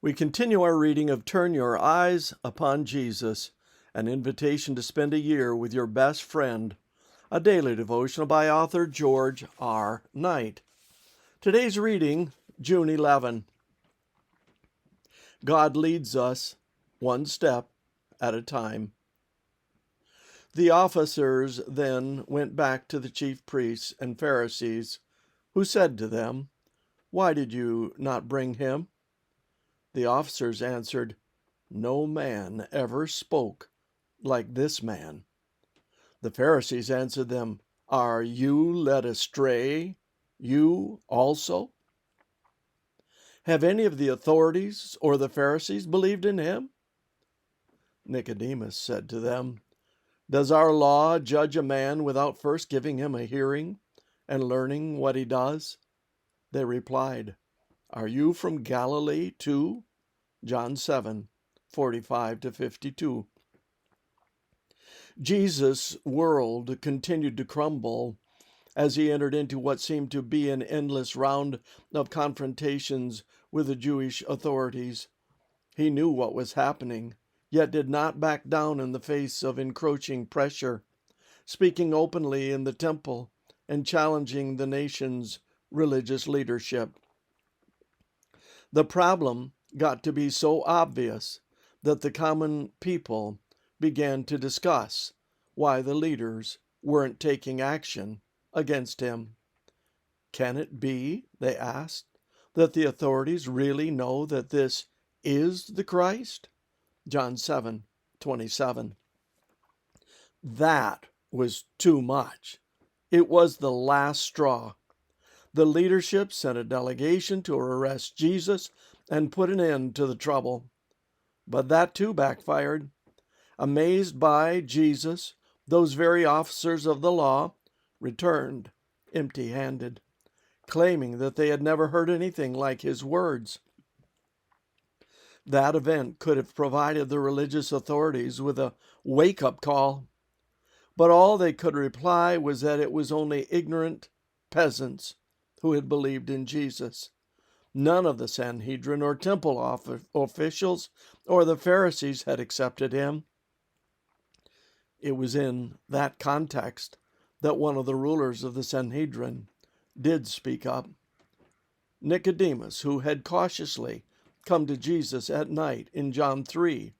We continue our reading of Turn Your Eyes Upon Jesus, an invitation to spend a year with your best friend, a daily devotional by author George R. Knight. Today's reading, June 11. God leads us one step at a time. The officers then went back to the chief priests and Pharisees, who said to them, "Why did you not bring him?" The officers answered, "No man ever spoke like this man." The Pharisees answered them, "Are you led astray, you also? Have any of the authorities or the Pharisees believed in him?" Nicodemus said to them, "Does our law judge a man without first giving him a hearing and learning what he does?" They replied, "Are you from Galilee too?" John 7:45-52. Jesus' world continued to crumble as he entered into what seemed to be an endless round of confrontations with the Jewish authorities. He knew what was happening, yet did not back down in the face of encroaching pressure, speaking openly in the temple and challenging the nation's religious leadership. The problem got to be so obvious that the common people began to discuss why the leaders weren't taking action against him. Can it be, they asked, that the authorities really know that this is the Christ? John 7:27. That was too much. It was the last straw. The leadership sent a delegation to arrest Jesus and put an end to the trouble. But that too backfired. Amazed by Jesus, those very officers of the law returned empty-handed, claiming that they had never heard anything like his words. That event could have provided the religious authorities with a wake-up call, but all they could reply was that it was only ignorant peasants who had believed in Jesus. None of the Sanhedrin or temple officials or the Pharisees had accepted him. It was in that context that one of the rulers of the Sanhedrin did speak up. Nicodemus, who had cautiously come to Jesus at night in John 3,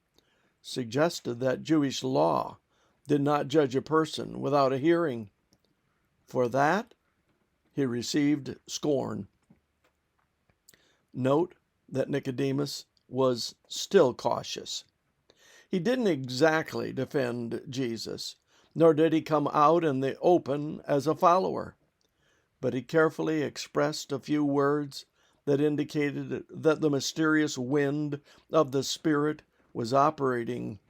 suggested that Jewish law did not judge a person without a hearing. For that, he received scorn. Note that Nicodemus was still cautious. He didn't exactly defend Jesus, nor did he come out in the open as a follower, but he carefully expressed a few words that indicated that the mysterious wind of the Spirit was operating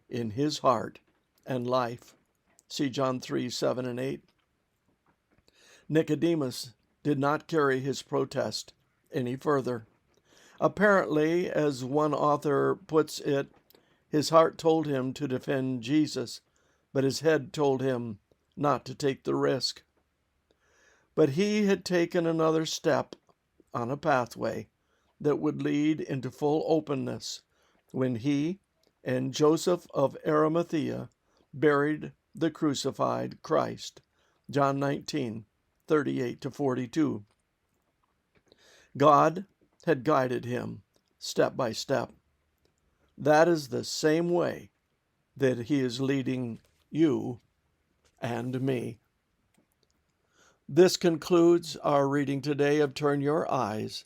in his heart and life. See John 3:7-8. Nicodemus did not carry his protest any further. Apparently, as one author puts it, his heart told him to defend Jesus, but his head told him not to take the risk. But he had taken another step on a pathway that would lead into full openness when he and Joseph of Arimathea buried the crucified Christ. John 19:38-42. God had guided him step by step. That is the same way that he is leading you and me. This concludes our reading today of Turn Your Eyes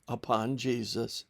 Upon Jesus.